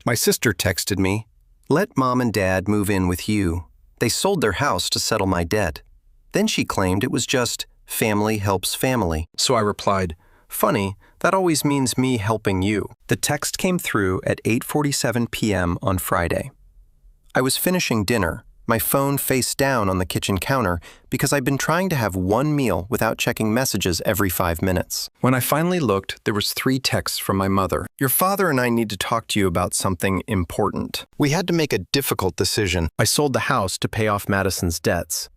My sister texted me, "Let mom and dad move in with you. They sold their house to settle my debt." Then she claimed it was just family helps family. So I replied, "Funny, that always means me helping you." The text came through at 8:47 p.m. on Friday. I was finishing dinner, my phone face down on the kitchen counter because I'd been trying to have one meal without checking messages every 5 minutes. When I finally looked, there was 3 texts from my mother. "Your father and I need to talk to you about something important. We had to make a difficult decision. I sold the house to pay off Madison's debts.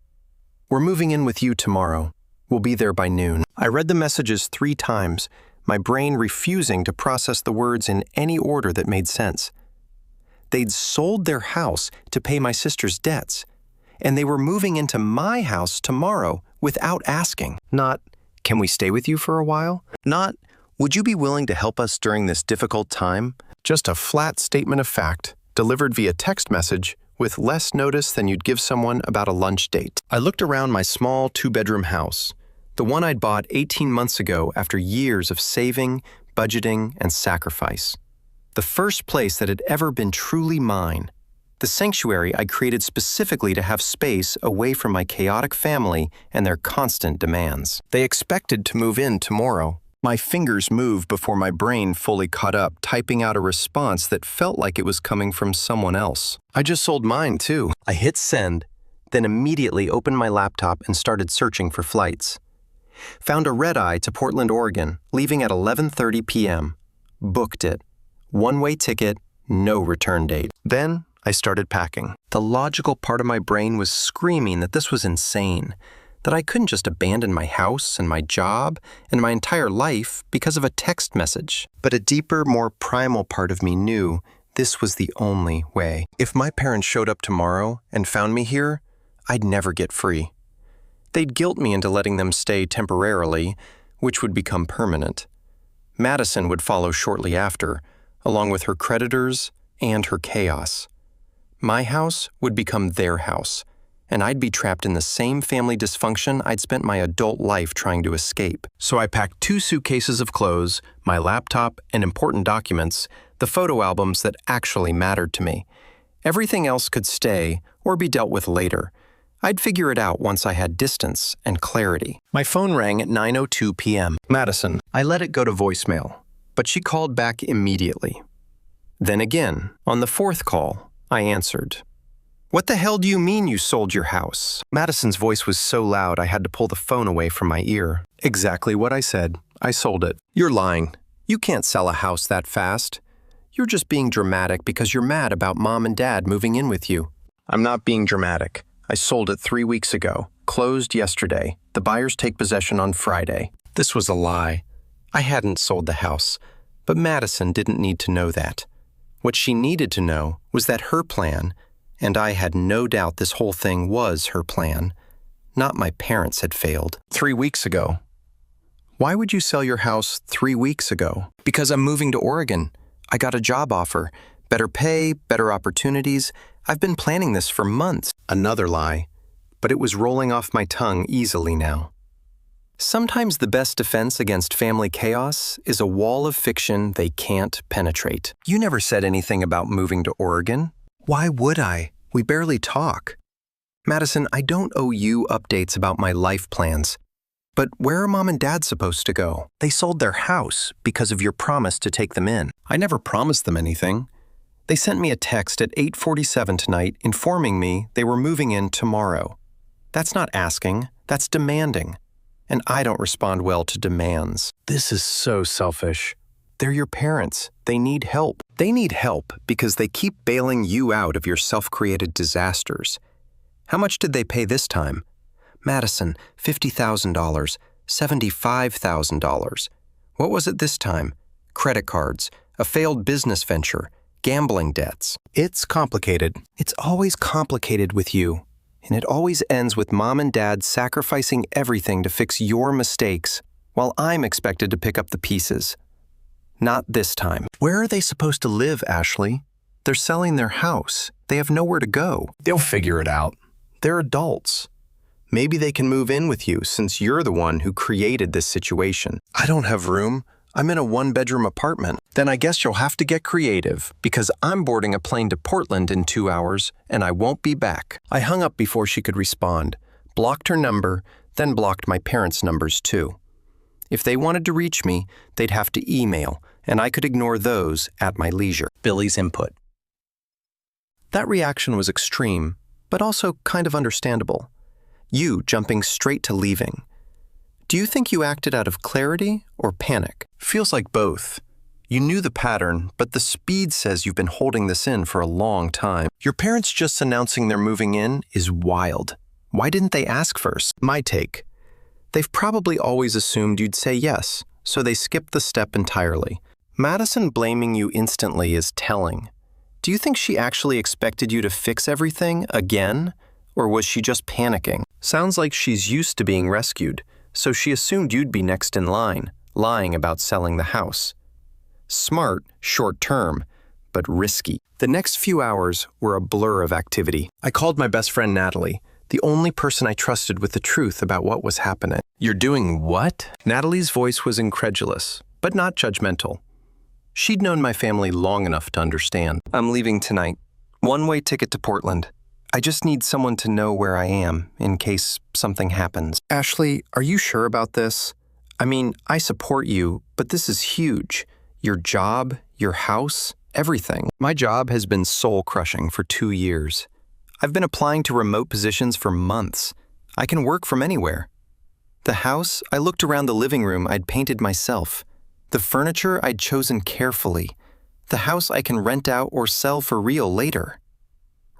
We're moving in with you tomorrow. We'll be there by noon." I read the messages 3 times, my brain refusing to process the words in any order that made sense. They'd sold their house to pay my sister's debts, and they were moving into my house tomorrow without asking. Not, "Can we stay with you for a while?" Not, "Would you be willing to help us during this difficult time?" Just a flat statement of fact, delivered via text message with less notice than you'd give someone about a lunch date. I looked around my small 2-bedroom house, the one I'd bought 18 months ago after years of saving, budgeting, and sacrifice. The first place that had ever been truly mine. The sanctuary I created specifically to have space away from my chaotic family and their constant demands. They expected to move in tomorrow. My fingers moved before my brain fully caught up, typing out a response that felt like it was coming from someone else. I just sold mine, too. I hit send, then immediately opened my laptop and started searching for flights. Found a red-eye to Portland, Oregon, leaving at 11:30 p.m. Booked it. One-way ticket, no return date. Then I started packing. The logical part of my brain was screaming that this was insane, that I couldn't just abandon my house and my job and my entire life because of a text message. But a deeper, more primal part of me knew this was the only way. If my parents showed up tomorrow and found me here, I'd never get free. They'd guilt me into letting them stay temporarily, which would become permanent. Madison would follow shortly after, along with her creditors and her chaos. My house would become their house, and I'd be trapped in the same family dysfunction I'd spent my adult life trying to escape. So I packed 2 suitcases of clothes, my laptop, and important documents, the photo albums that actually mattered to me. Everything else could stay or be dealt with later. I'd figure it out once I had distance and clarity. My phone rang at 9:02 p.m. Madison. I let it go to voicemail, but she called back immediately. Then again, on the 4th call, I answered. "What the hell do you mean you sold your house?" Madison's voice was so loud I had to pull the phone away from my ear. "Exactly what I said. I sold it." "You're lying. You can't sell a house that fast. You're just being dramatic because you're mad about mom and dad moving in with you." "I'm not being dramatic. I sold it 3 weeks ago, closed yesterday. The buyers take possession on Friday." This was a lie. I hadn't sold the house, but Madison didn't need to know that. What she needed to know was that her plan, and I had no doubt this whole thing was her plan, not my parents had failed. 3 weeks ago. Why would you sell your house 3 weeks ago? Because I'm moving to Oregon. I got a job offer. Better pay, better opportunities. I've been planning this for months. Another lie, but it was rolling off my tongue easily now. Sometimes the best defense against family chaos is a wall of fiction they can't penetrate. You never said anything about moving to Oregon. Why would I? We barely talk. Madison, I don't owe you updates about my life plans. But where are mom and dad supposed to go? They sold their house because of your promise to take them in. I never promised them anything. They sent me a text at 8:47 tonight informing me they were moving in tomorrow. That's not asking, that's demanding. And I don't respond well to demands. This is so selfish. They're your parents. They need help. They need help because they keep bailing you out of your self-created disasters. How much did they pay this time? Madison, $50,000, $75,000. What was it this time? Credit cards, a failed business venture, gambling debts. It's complicated. It's always complicated with you. And it always ends with mom and dad sacrificing everything to fix your mistakes, while I'm expected to pick up the pieces. Not this time. Where are they supposed to live, Ashley? They're selling their house. They have nowhere to go. They'll figure it out. They're adults. Maybe they can move in with you since you're the one who created this situation. I don't have room. I'm in a one-bedroom apartment. Then I guess you'll have to get creative, because I'm boarding a plane to Portland in 2 hours, and I won't be back. I hung up before she could respond, blocked her number, then blocked my parents' numbers too. If they wanted to reach me, they'd have to email, and I could ignore those at my leisure. Billy's input. That reaction was extreme, but also kind of understandable. You jumping straight to leaving. Do you think you acted out of clarity or panic? Feels like both. You knew the pattern, but the speed says you've been holding this in for a long time. Your parents just announcing they're moving in is wild. Why didn't they ask first? My take. They've probably always assumed you'd say yes, so they skipped the step entirely. Madison blaming you instantly is telling. Do you think she actually expected you to fix everything again? Or was she just panicking? Sounds like she's used to being rescued, so she assumed you'd be next in line, lying about selling the house. Smart, short-term, but risky. The next few hours were a blur of activity. I called my best friend Natalie, the only person I trusted with the truth about what was happening. You're doing what? Natalie's voice was incredulous, but not judgmental. She'd known my family long enough to understand. I'm leaving tonight. One-way ticket to Portland. I just need someone to know where I am in case something happens. Ashley, are you sure about this? I mean, I support you, but this is huge. Your job, your house, everything. My job has been soul-crushing for 2 years. I've been applying to remote positions for months. I can work from anywhere. The house, I looked around the living room I'd painted myself. The furniture I'd chosen carefully. The house I can rent out or sell for real later.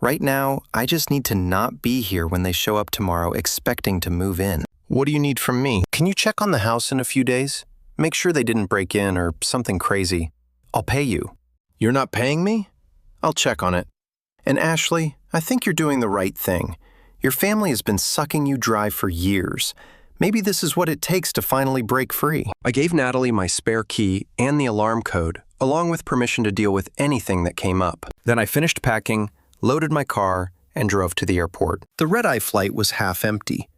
Right now, I just need to not be here when they show up tomorrow expecting to move in. What do you need from me? Can you check on the house in a few days? Make sure they didn't break in or something crazy. I'll pay you. You're not paying me? I'll check on it. And Ashley, I think you're doing the right thing. Your family has been sucking you dry for years. Maybe this is what it takes to finally break free. I gave Natalie my spare key and the alarm code, along with permission to deal with anything that came up. Then I finished packing, loaded my car, and drove to the airport. The red-eye flight was half empty.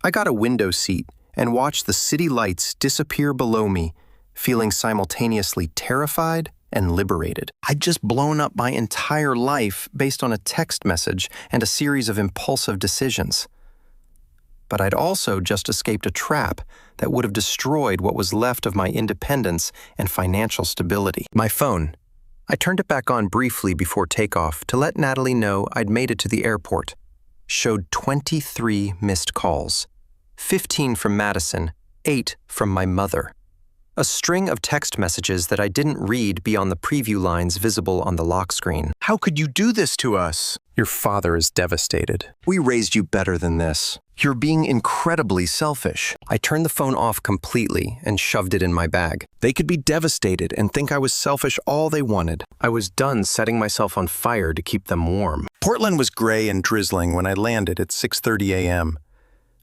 I got a window seat and watched the city lights disappear below me, feeling simultaneously terrified and liberated. I'd just blown up my entire life based on a text message and a series of impulsive decisions. But I'd also just escaped a trap that would have destroyed what was left of my independence and financial stability. My phone. I turned it back on briefly before takeoff to let Natalie know I'd made it to the airport. Showed 23 missed calls. 15 from Madison, 8 from my mother. A string of text messages that I didn't read beyond the preview lines visible on the lock screen. How could you do this to us? Your father is devastated. We raised you better than this. You're being incredibly selfish. I turned the phone off completely and shoved it in my bag. They could be devastated and think I was selfish all they wanted. I was done setting myself on fire to keep them warm. Portland was gray and drizzling when I landed at 6:30 a.m.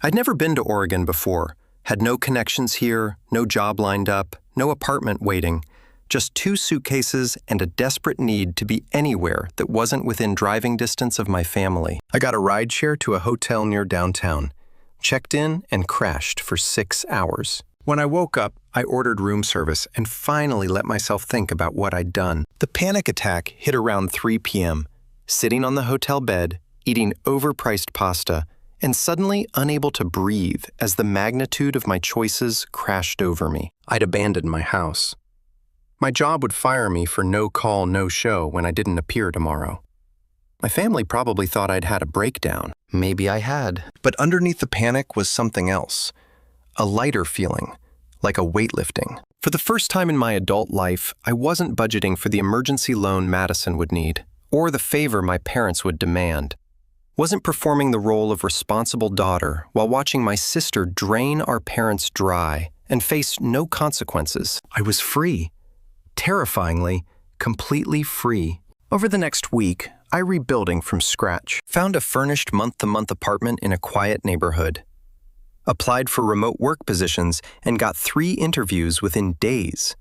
I'd never been to Oregon before, had no connections here, no job lined up, no apartment waiting, just 2 suitcases and a desperate need to be anywhere that wasn't within driving distance of my family. I got a rideshare to a hotel near downtown, checked in, and crashed for 6 hours. When I woke up, I ordered room service and finally let myself think about what I'd done. The panic attack hit around 3 p.m., sitting on the hotel bed, eating overpriced pasta, and suddenly unable to breathe as the magnitude of my choices crashed over me. I'd abandoned my house. My job would fire me for no call, no show when I didn't appear tomorrow. My family probably thought I'd had a breakdown. Maybe I had. But underneath the panic was something else. A lighter feeling, like a weightlifting. For the first time in my adult life, I wasn't budgeting for the emergency loan Madison would need, or the favor my parents would demand. Wasn't performing the role of responsible daughter while watching my sister drain our parents dry and face no consequences. I was free. Terrifyingly, completely free. Over the next week, I rebuilding from scratch. Found a furnished month-to-month apartment in a quiet neighborhood. Applied for remote work positions and got 3 interviews within days.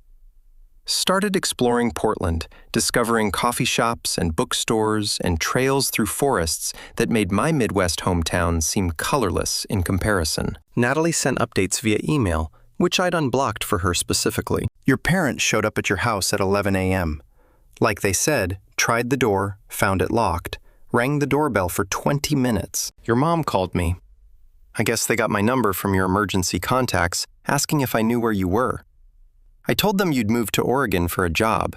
Started exploring Portland, discovering coffee shops and bookstores and trails through forests that made my Midwest hometown seem colorless in comparison. Natalie sent updates via email, which I'd unblocked for her specifically. Your parents showed up at your house at 11 a.m. Like they said, tried the door, found it locked, rang the doorbell for 20 minutes. Your mom called me. I guess they got my number from your emergency contacts, asking if I knew where you were. I told them you'd moved to Oregon for a job.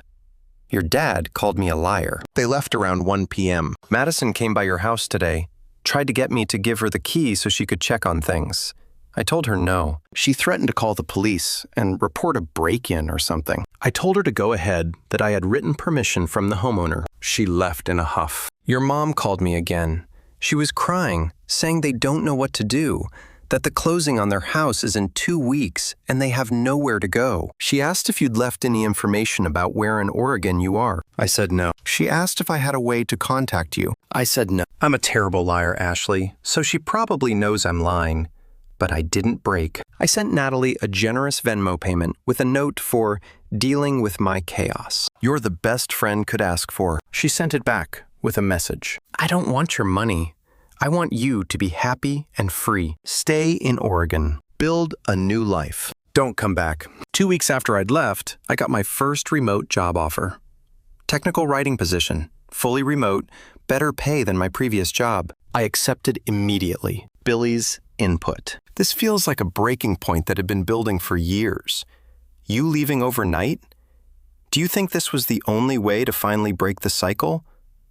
Your dad called me a liar. They left around 1 p.m. Madison came by your house today, tried to get me to give her the key so she could check on things. I told her no. She threatened to call the police and report a break-in or something. I told her to go ahead, that I had written permission from the homeowner. She left in a huff. Your mom called me again. She was crying, saying they don't know what to do, that the closing on their house is in 2 weeks and they have nowhere to go. She asked if you'd left any information about where in Oregon you are. I said no. She asked if I had a way to contact you. I said no. I'm a terrible liar, Ashley, so she probably knows I'm lying. But I didn't break. I sent Natalie a generous Venmo payment with a note for dealing with my chaos. You're the best friend could ask for. She sent it back with a message. I don't want your money. I want you to be happy and free. Stay in Oregon. Build a new life. Don't come back. 2 weeks after I'd left, I got my first remote job offer. Technical writing position, fully remote, better pay than my previous job. I accepted immediately. Billy's input. This feels like a breaking point that had been building for years. You leaving overnight? Do you think this was the only way to finally break the cycle?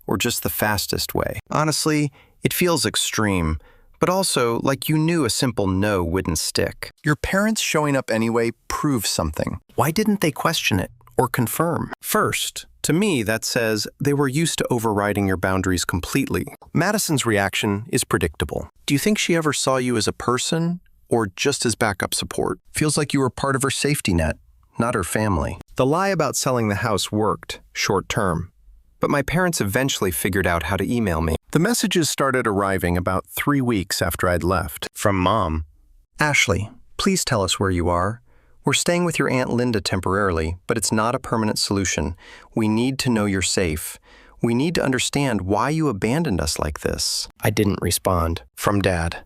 Or just the fastest way? Honestly, it feels extreme, but also like you knew a simple no wouldn't stick. Your parents showing up anyway proves something. Why didn't they question it or confirm? First, to me, that says they were used to overriding your boundaries completely. Madison's reaction is predictable. Do you think she ever saw you as a person or just as backup support? Feels like you were part of her safety net, not her family. The lie about selling the house worked, short term. But my parents eventually figured out how to email me. The messages started arriving about 3 weeks after I'd left. From Mom. Ashley, please tell us where you are. We're staying with your Aunt Linda temporarily, but it's not a permanent solution. We need to know you're safe. We need to understand why you abandoned us like this. I didn't respond. From Dad.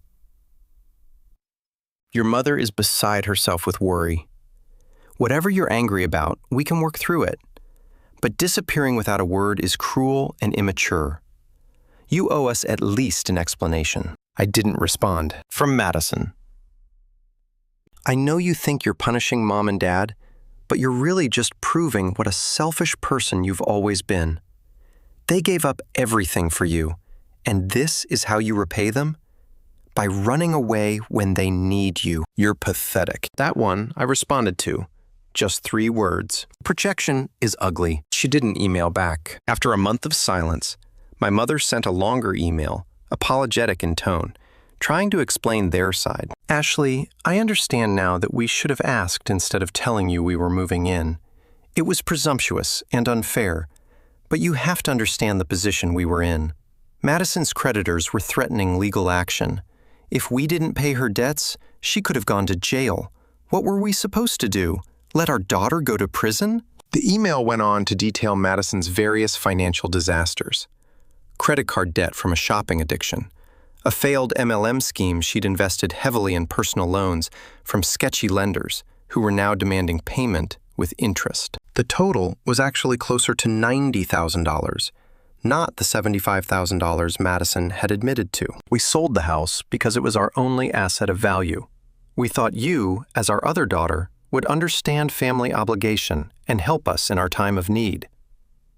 Your mother is beside herself with worry. Whatever you're angry about, we can work through it. But disappearing without a word is cruel and immature. You owe us at least an explanation. I didn't respond. From Madison. I know you think you're punishing Mom and Dad, but you're really just proving what a selfish person you've always been. They gave up everything for you, and this is how you repay them? By running away when they need you. You're pathetic. That one I responded to. Just 3 words. Projection is ugly. She didn't email back. After a month of silence, my mother sent a longer email, apologetic in tone, trying to explain their side. Ashley, I understand now that we should have asked instead of telling you we were moving in. It was presumptuous and unfair, but you have to understand the position we were in. Madison's creditors were threatening legal action. If we didn't pay her debts, she could have gone to jail. What were we supposed to do? Let our daughter go to prison? The email went on to detail Madison's various financial disasters. Credit card debt from a shopping addiction, a failed MLM scheme she'd invested heavily in personal loans from sketchy lenders who were now demanding payment with interest. The total was actually closer to $90,000, not the $75,000 Madison had admitted to. We sold the house because it was our only asset of value. We thought you, as our other daughter, would understand family obligation and help us in our time of need.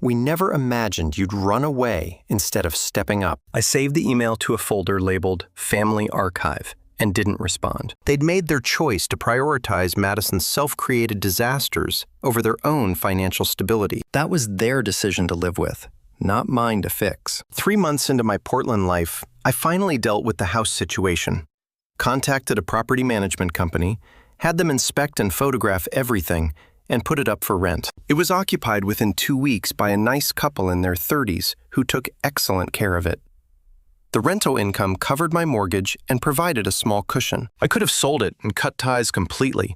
We never imagined you'd run away instead of stepping up. I saved the email to a folder labeled Family Archive and didn't respond. They'd made their choice to prioritize Madison's self-created disasters over their own financial stability. That was their decision to live with, not mine to fix. 3 months into my Portland life, I finally dealt with the house situation. Contacted a property management company, had them inspect and photograph everything, and put it up for rent. It was occupied within 2 weeks by a nice couple in their 30s who took excellent care of it. The rental income covered my mortgage and provided a small cushion. I could have sold it and cut ties completely,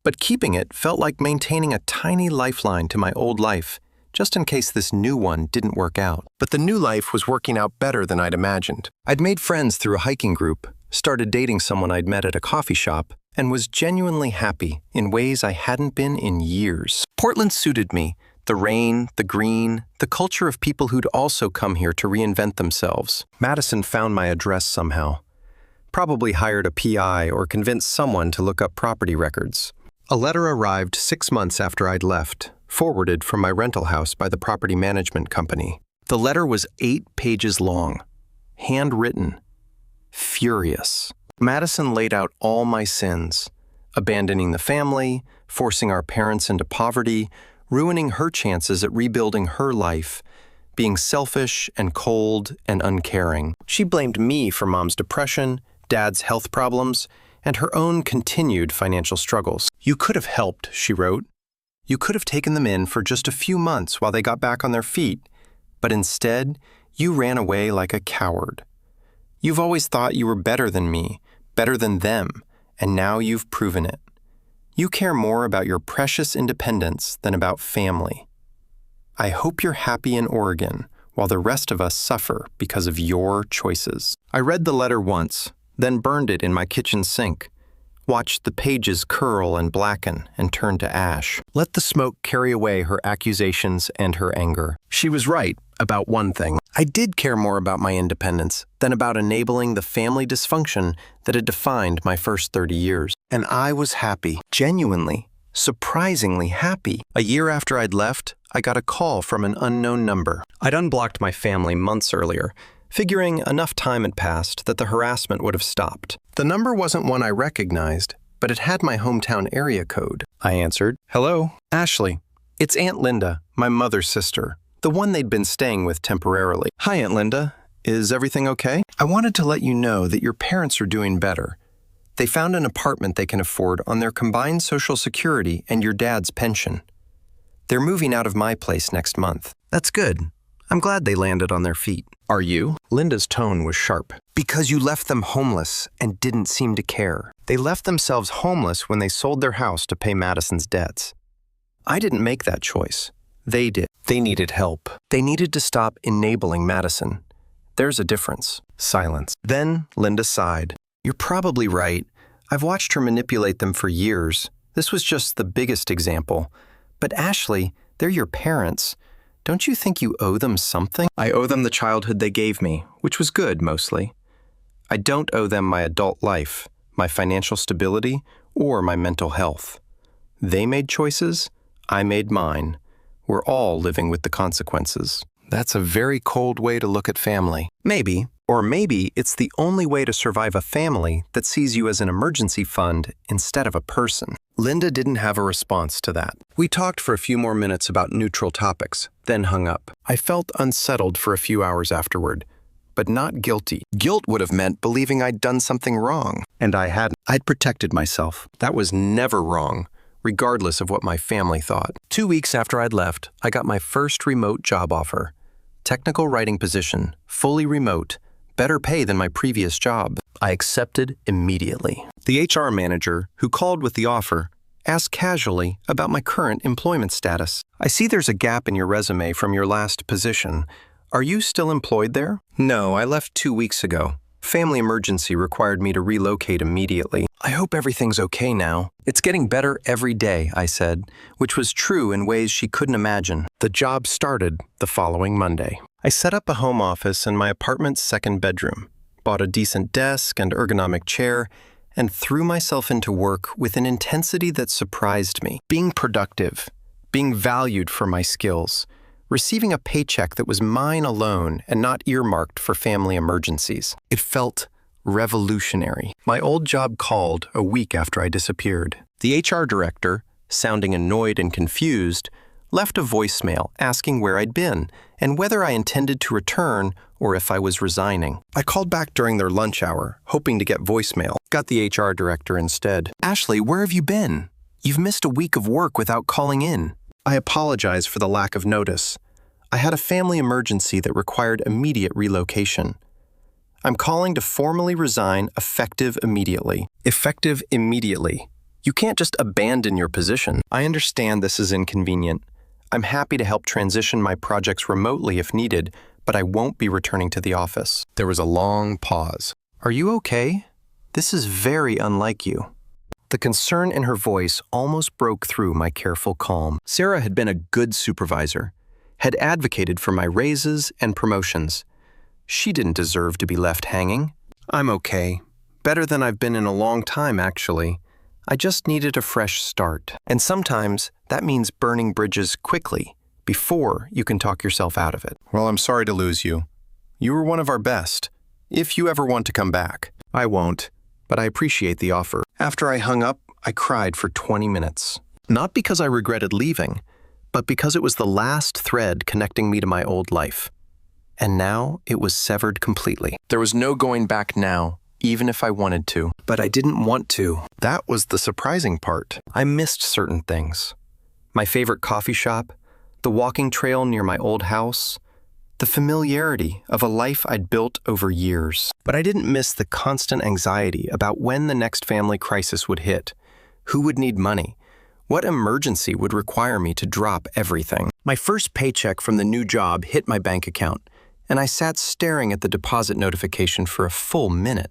but keeping it felt like maintaining a tiny lifeline to my old life, just in case this new one didn't work out. But the new life was working out better than I'd imagined. I'd made friends through a hiking group, started dating someone I'd met at a coffee shop, and was genuinely happy in ways I hadn't been in years. Portland suited me. The rain, the green, the culture of people who'd also come here to reinvent themselves. Madison found my address somehow. Probably hired a PI or convinced someone to look up property records. A letter arrived 6 months after I'd left, forwarded from my rental house by the property management company. The letter was 8 pages long, handwritten, furious. Madison laid out all my sins, abandoning the family, forcing our parents into poverty, ruining her chances at rebuilding her life, being selfish and cold and uncaring. She blamed me for Mom's depression, Dad's health problems, and her own continued financial struggles. You could have helped, she wrote. You could have taken them in for just a few months while they got back on their feet, but instead, you ran away like a coward. You've always thought you were better than me, better than them, and now you've proven it. You care more about your precious independence than about family. I hope you're happy in Oregon while the rest of us suffer because of your choices. I read the letter once, then burned it in my kitchen sink, watched the pages curl and blacken and turn to ash. Let the smoke carry away her accusations and her anger. She was right about one thing. I did care more about my independence than about enabling the family dysfunction that had defined my first 30 years. And I was happy, genuinely, surprisingly happy. A year after I'd left, I got a call from an unknown number. I'd unblocked my family months earlier, figuring enough time had passed that the harassment would have stopped. The number wasn't one I recognized, but it had my hometown area code. I answered. Hello? Ashley. It's Aunt Linda, my mother's sister, the one they'd been staying with temporarily. Hi, Aunt Linda. Is everything okay? I wanted to let you know that your parents are doing better. They found an apartment they can afford on their combined Social Security and your dad's pension. They're moving out of my place next month. That's good. I'm glad they landed on their feet. Are you? Linda's tone was sharp. Because you left them homeless and didn't seem to care. They left themselves homeless when they sold their house to pay Madison's debts. I didn't make that choice. They did. They needed help. They needed to stop enabling Madison. There's a difference. Silence. Then Linda sighed. You're probably right. I've watched her manipulate them for years. This was just the biggest example. But Ashley, they're your parents. Don't you think you owe them something? I owe them the childhood they gave me, which was good, mostly. I don't owe them my adult life, my financial stability, or my mental health. They made choices, I made mine. We're all living with the consequences. That's a very cold way to look at family. Maybe, or maybe it's the only way to survive a family that sees you as an emergency fund instead of a person. Linda didn't have a response to that. We talked for a few more minutes about neutral topics, then hung up. I felt unsettled for a few hours afterward, but not guilty. Guilt would have meant believing I'd done something wrong, and I hadn't. I'd protected myself. That was never wrong, regardless of what my family thought. 2 weeks after I'd left, I got my first remote job offer. Technical writing position, fully remote, better pay than my previous job. I accepted immediately. The HR manager, who called with the offer, asked casually about my current employment status. I see there's a gap in your resume from your last position. Are you still employed there? No, I left 2 weeks ago. Family emergency required me to relocate immediately. I hope everything's okay now. It's getting better every day, I said, which was true in ways she couldn't imagine. The job started the following Monday. I set up a home office in my apartment's second bedroom, bought a decent desk and ergonomic chair, and threw myself into work with an intensity that surprised me. Being productive, being valued for my skills, receiving a paycheck that was mine alone and not earmarked for family emergencies. It felt revolutionary. My old job called a week after I disappeared. The HR director, sounding annoyed and confused, left a voicemail asking where I'd been and whether I intended to return or if I was resigning. I called back during their lunch hour, hoping to get voicemail. Got the HR director instead. Ashley, where have you been? You've missed a week of work without calling in. I apologize for the lack of notice. I had a family emergency that required immediate relocation. I'm calling to formally resign effective immediately. Effective immediately. You can't just abandon your position. I understand this is inconvenient. I'm happy to help transition my projects remotely if needed, but I won't be returning to the office. There was a long pause. Are you okay? This is very unlike you. The concern in her voice almost broke through my careful calm. Sarah had been a good supervisor, had advocated for my raises and promotions. She didn't deserve to be left hanging. I'm okay. Better than I've been in a long time, actually. I just needed a fresh start. And sometimes that means burning bridges quickly, before you can talk yourself out of it. Well, I'm sorry to lose you. You were one of our best. If you ever want to come back. I won't, but I appreciate the offer. After I hung up, I cried for 20 minutes. Not because I regretted leaving, but because it was the last thread connecting me to my old life. And now it was severed completely. There was no going back now, even if I wanted to. But I didn't want to. That was the surprising part. I missed certain things. My favorite coffee shop, the walking trail near my old house, the familiarity of a life I'd built over years. But I didn't miss the constant anxiety about when the next family crisis would hit, who would need money, what emergency would require me to drop everything. My first paycheck from the new job hit my bank account, and I sat staring at the deposit notification for a full minute.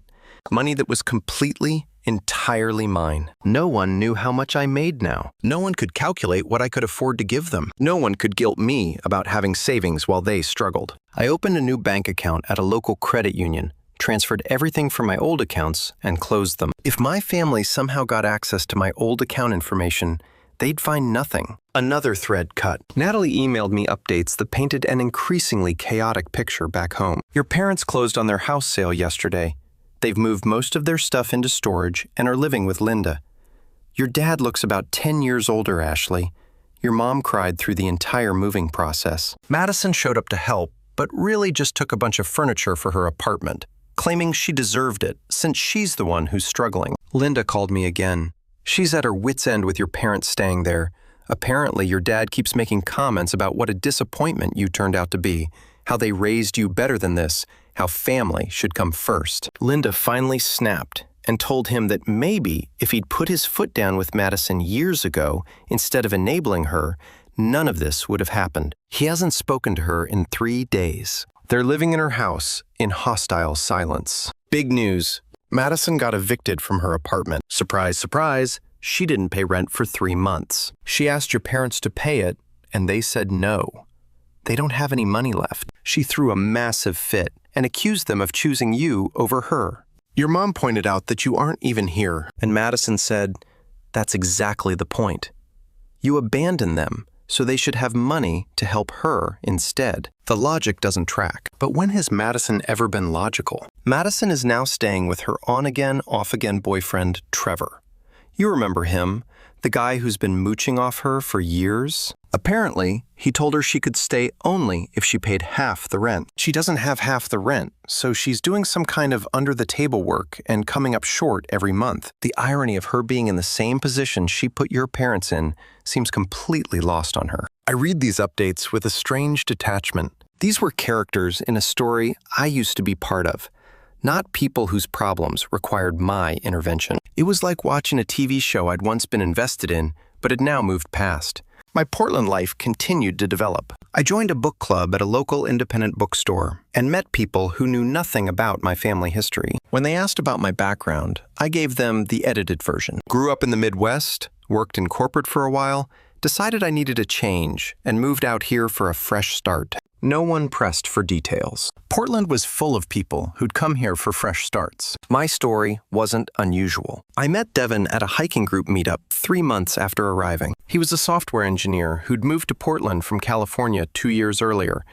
Money that was completely, entirely mine. No one knew how much I made now. No one could calculate what I could afford to give them. No one could guilt me about having savings while they struggled. I opened a new bank account at a local credit union, transferred everything from my old accounts, and closed them. If my family somehow got access to my old account information, they'd find nothing. Another thread cut. Natalie emailed me updates that painted an increasingly chaotic picture back home. Your parents closed on their house sale yesterday. They've moved most of their stuff into storage and are living with Linda. Your dad looks about 10 years older, Ashley. Your mom cried through the entire moving process. Madison showed up to help, but really just took a bunch of furniture for her apartment, claiming she deserved it since she's the one who's struggling. Linda called me again. She's at her wit's end with your parents staying there. Apparently, your dad keeps making comments about what a disappointment you turned out to be, how they raised you better than this, how family should come first. Linda finally snapped and told him that maybe if he'd put his foot down with Madison years ago instead of enabling her, none of this would have happened. He hasn't spoken to her in 3 days. They're living in her house in hostile silence. Big news. Madison got evicted from her apartment. Surprise, surprise, she didn't pay rent for 3 months. She asked your parents to pay it, and they said no. They don't have any money left. She threw a massive fit and accused them of choosing you over her. Your mom pointed out that you aren't even here, and Madison said, that's exactly the point. You abandoned them, so they should have money to help her instead. The logic doesn't track. But when has Madison ever been logical? Madison is now staying with her on-again, off-again boyfriend, Trevor. You remember him, the guy who's been mooching off her for years? Apparently, he told her she could stay only if she paid half the rent. She doesn't have half the rent, so she's doing some kind of under-the-table work and coming up short every month. The irony of her being in the same position she put your parents in seems completely lost on her. I read these updates with a strange detachment. These were characters in a story I used to be part of, not people whose problems required my intervention. It was like watching a TV show I'd once been invested in, but had now moved past. My Portland life continued to develop. I joined a book club at a local independent bookstore and met people who knew nothing about my family history. When they asked about my background, I gave them the edited version. Grew up in the Midwest, worked in corporate for a while, decided I needed a change, and moved out here for a fresh start. No one pressed for details. Portland was full of people who'd come here for fresh starts. My story wasn't unusual. I met Devin at a hiking group meetup 3 months after arriving. He was a software engineer who'd moved to Portland from California 2 years earlier,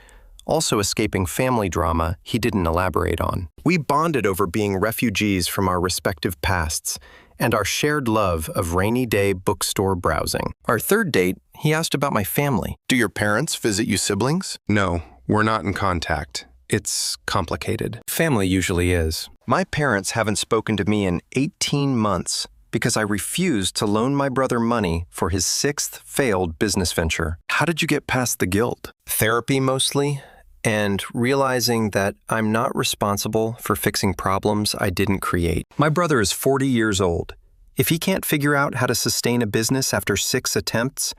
also escaping family drama he didn't elaborate on. We bonded over being refugees from our respective pasts and our shared love of rainy day bookstore browsing. Our third date, he asked about my family. Do your parents visit you siblings? No, we're not in contact. It's complicated. Family usually is. My parents haven't spoken to me in 18 months because I refused to loan my brother money for his 6th failed business venture. How did you get past the guilt? Therapy mostly, and realizing that I'm not responsible for fixing problems I didn't create. My brother is 40 years old. If he can't figure out how to sustain a business after 6 attempts,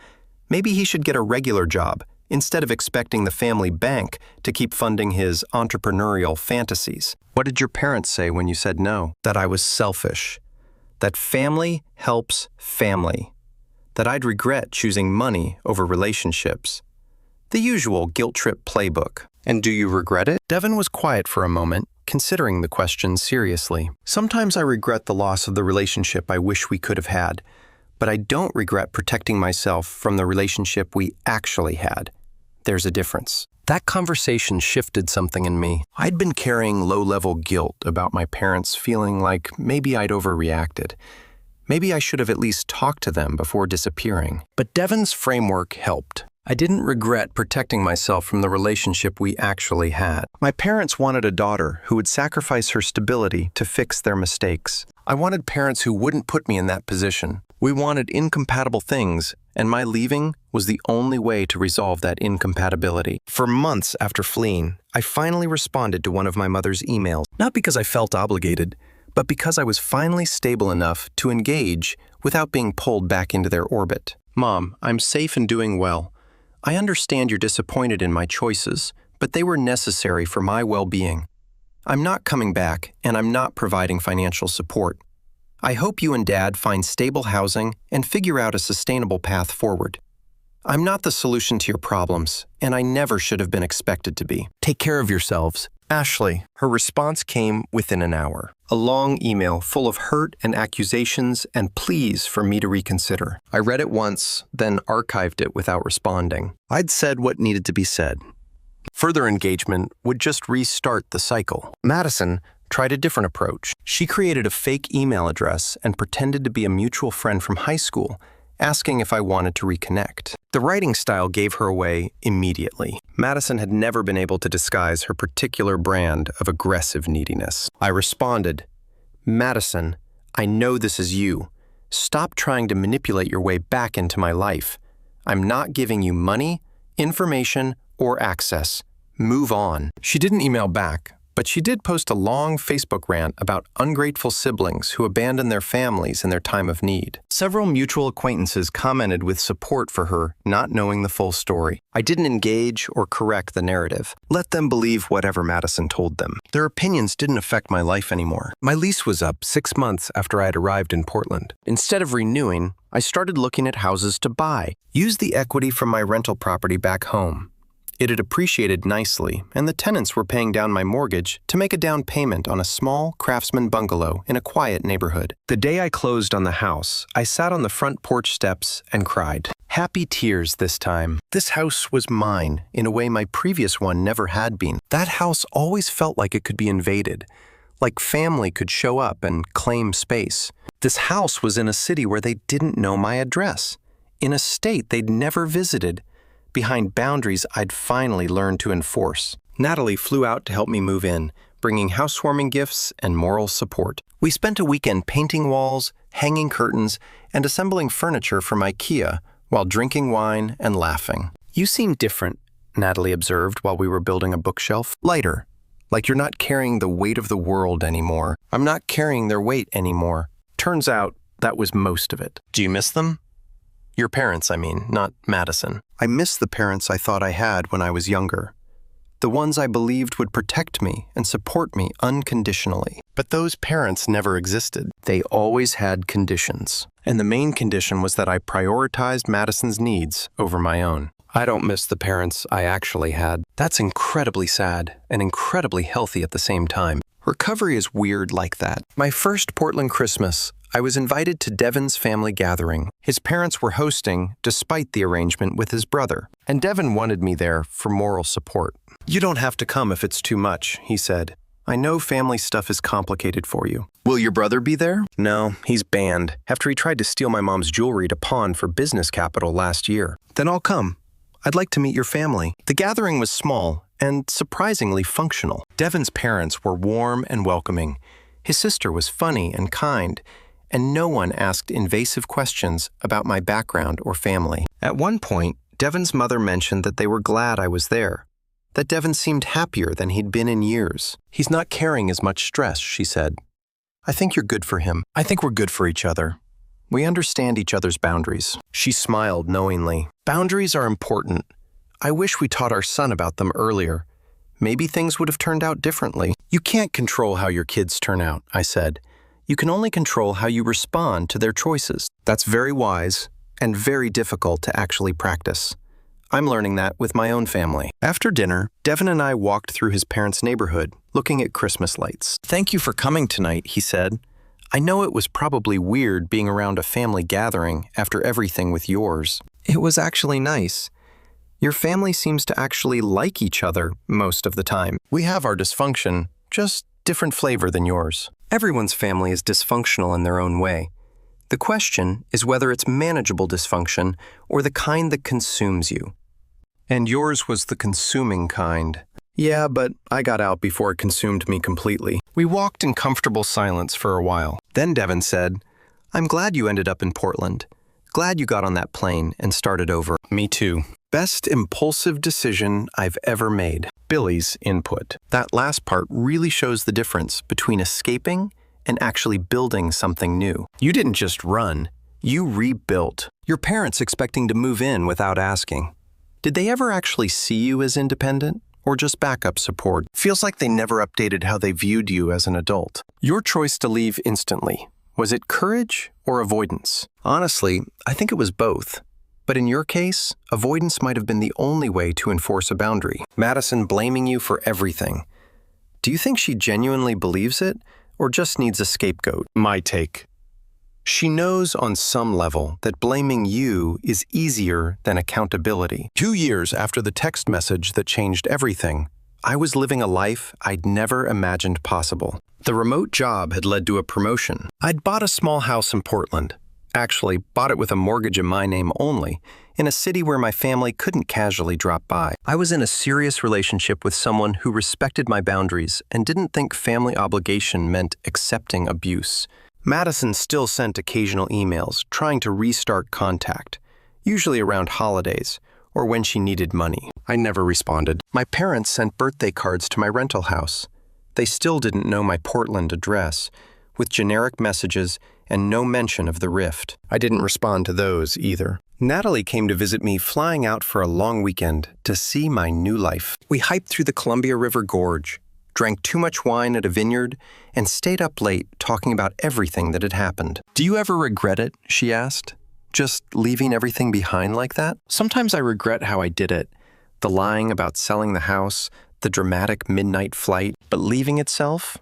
maybe he should get a regular job instead of expecting the family bank to keep funding his entrepreneurial fantasies. What did your parents say when you said no? That I was selfish. that family helps family, that I'd regret choosing money over relationships. The usual guilt trip playbook. And do you regret it? Devin was quiet for a moment, considering the question seriously. Sometimes I regret the loss of the relationship I wish we could have had, but I don't regret protecting myself from the relationship we actually had. There's a difference. That conversation shifted something in me. I'd been carrying low-level guilt about my parents, feeling like maybe I'd overreacted. Maybe I should have at least talked to them before disappearing. But Devin's framework helped. I didn't regret protecting myself from the relationship we actually had. My parents wanted a daughter who would sacrifice her stability to fix their mistakes. I wanted parents who wouldn't put me in that position. We wanted incompatible things, and my leaving was the only way to resolve that incompatibility. For months after fleeing, I finally responded to one of my mother's emails, not because I felt obligated, but because I was finally stable enough to engage without being pulled back into their orbit. Mom, I'm safe and doing well. I understand you're disappointed in my choices, but they were necessary for my well-being. I'm not coming back, and I'm not providing financial support. I hope you and Dad find stable housing and figure out a sustainable path forward. I'm not the solution to your problems, and I never should have been expected to be. Take care of yourselves. Ashley. Her response came within an hour. A long email full of hurt and accusations and pleas for me to reconsider. I read it once, then archived it without responding. I'd said what needed to be said. Further engagement would just restart the cycle. Madison tried a different approach. She created a fake email address and pretended to be a mutual friend from high school, asking if I wanted to reconnect. The writing style gave her away immediately. Madison had never been able to disguise her particular brand of aggressive neediness. I responded, Madison, I know this is you. Stop trying to manipulate your way back into my life. I'm not giving you money, information, or access. Move on. She didn't email back, but she did post a long Facebook rant about ungrateful siblings who abandon their families in their time of need. Several mutual acquaintances commented with support for her, not knowing the full story. I didn't engage or correct the narrative. Let them believe whatever Madison told them. Their opinions didn't affect my life anymore. My lease was up 6 months after I had arrived in Portland. Instead of renewing, I started looking at houses to buy. Used the equity from my rental property back home. It had appreciated nicely, and the tenants were paying down my mortgage to make a down payment on a small craftsman bungalow in a quiet neighborhood. The day I closed on the house, I sat on the front porch steps and cried. Happy tears this time. This house was mine in a way my previous one never had been. That house always felt like it could be invaded, like family could show up and claim space. This house was in a city where they didn't know my address, in a state they'd never visited, behind boundaries I'd finally learned to enforce. Natalie flew out to help me move in, bringing housewarming gifts and moral support. We spent a weekend painting walls, hanging curtains, and assembling furniture from IKEA while drinking wine and laughing. You seem different, Natalie observed while we were building a bookshelf. Lighter, like you're not carrying the weight of the world anymore. I'm not carrying their weight anymore. Turns out that was most of it. Do you miss them? Your parents, I mean, not Madison. I miss the parents I thought I had when I was younger. The ones I believed would protect me and support me unconditionally. But those parents never existed. They always had conditions. And the main condition was that I prioritized Madison's needs over my own. I don't miss the parents I actually had. That's incredibly sad and incredibly healthy at the same time. Recovery is weird like that. My first Portland Christmas, I was invited to Devin's family gathering. His parents were hosting, despite the arrangement with his brother, and Devin wanted me there for moral support. You don't have to come if it's too much, he said. I know family stuff is complicated for you. Will your brother be there? No, he's banned, after he tried to steal my mom's jewelry to pawn for business capital last year. Then I'll come. I'd like to meet your family. The gathering was small and surprisingly functional. Devin's parents were warm and welcoming. His sister was funny and kind, and no one asked invasive questions about my background or family. At one point, Devin's mother mentioned that they were glad I was there, that Devin seemed happier than he'd been in years. He's not carrying as much stress, she said. I think you're good for him. I think we're good for each other. We understand each other's boundaries. She smiled knowingly. Boundaries are important. I wish we taught our son about them earlier. Maybe things would have turned out differently. You can't control how your kids turn out, I said. You can only control how you respond to their choices. That's very wise and very difficult to actually practice. I'm learning that with my own family. After dinner, Devin and I walked through his parents' neighborhood, looking at Christmas lights. "Thank you for coming tonight," he said. "I know it was probably weird being around a family gathering after everything with yours." "It was actually nice. Your family seems to actually like each other most of the time. We have our dysfunction, just different flavor than yours." Everyone's family is dysfunctional in their own way. The question is whether it's manageable dysfunction or the kind that consumes you. And yours was the consuming kind. Yeah, but I got out before it consumed me completely. We walked in comfortable silence for a while. Then Devin said, "I'm glad you ended up in Portland. Glad you got on that plane and started over." Me too. Best impulsive decision I've ever made. Billy's input. That last part really shows the difference between escaping and actually building something new. You didn't just run, you rebuilt. Your parents expecting to move in without asking. Did they ever actually see you as independent or just backup support? Feels like they never updated how they viewed you as an adult. Your choice to leave instantly, was it courage or avoidance? Honestly, I think it was both. But in your case, avoidance might have been the only way to enforce a boundary. Madison blaming you for everything. Do you think she genuinely believes it or just needs a scapegoat? My take. She knows on some level that blaming you is easier than accountability. 2 years after the text message that changed everything, I was living a life I'd never imagined possible. The remote job had led to a promotion. I'd bought a small house in Portland. Actually, bought it with a mortgage in my name only, in a city where my family couldn't casually drop by. I was in a serious relationship with someone who respected my boundaries and didn't think family obligation meant accepting abuse. Madison still sent occasional emails trying to restart contact, usually around holidays or when she needed money. I never responded. My parents sent birthday cards to my rental house. They still didn't know my Portland address, with generic messages and no mention of the rift. I didn't respond to those either. Natalie came to visit me flying out for a long weekend to see my new life. We hiked through the Columbia River Gorge, drank too much wine at a vineyard, and stayed up late talking about everything that had happened. "Do you ever regret it?" she asked. "Just leaving everything behind like that?" Sometimes I regret how I did it. The lying about selling the house, the dramatic midnight flight, but leaving itself?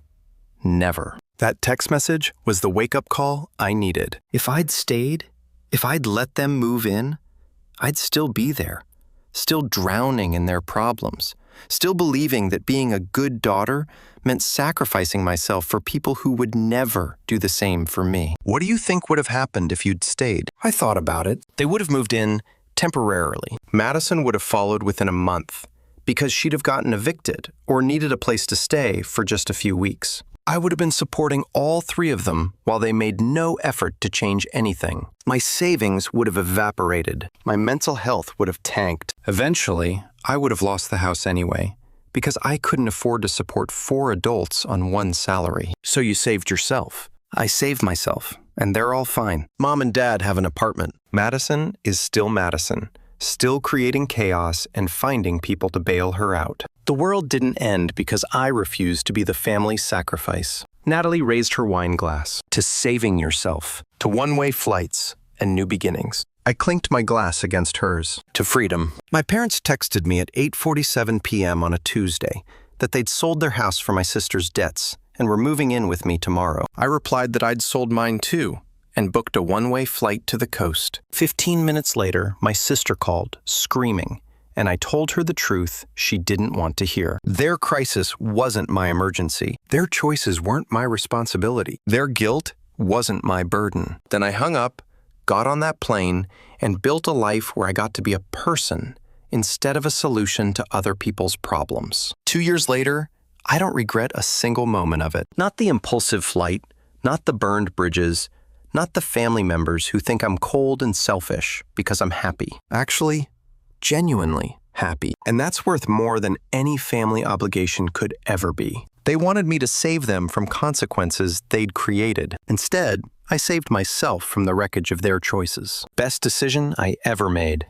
Never. That text message was the wake-up call I needed. If I'd stayed, if I'd let them move in, I'd still be there, still drowning in their problems, still believing that being a good daughter meant sacrificing myself for people who would never do the same for me. What do you think would have happened if you'd stayed? I thought about it. They would have moved in temporarily. Madison would have followed within a month because she'd have gotten evicted or needed a place to stay for just a few weeks. I would have been supporting all three of them while they made no effort to change anything. My savings would have evaporated. My mental health would have tanked. Eventually, I would have lost the house anyway, because I couldn't afford to support 4 adults on one salary. So you saved yourself. I saved myself, and they're all fine. Mom and Dad have an apartment. Madison is still Madison, still creating chaos and finding people to bail her out. The world didn't end because I refused to be the family sacrifice. Natalie raised her wine glass to saving yourself, to one-way flights and new beginnings. I clinked my glass against hers, to freedom. My parents texted me at 8:47 p.m. on a Tuesday that they'd sold their house for my sister's debts and were moving in with me tomorrow. I replied that I'd sold mine too and booked a one-way flight to the coast. 15 minutes later, my sister called, screaming, and I told her the truth she didn't want to hear. Their crisis wasn't my emergency. Their choices weren't my responsibility. Their guilt wasn't my burden. Then I hung up, got on that plane, and built a life where I got to be a person instead of a solution to other people's problems. 2 years later, I don't regret a single moment of it. Not the impulsive flight, not the burned bridges, not the family members who think I'm cold and selfish because I'm happy. Actually, genuinely happy. And that's worth more than any family obligation could ever be. They wanted me to save them from consequences they'd created. Instead, I saved myself from the wreckage of their choices. Best decision I ever made.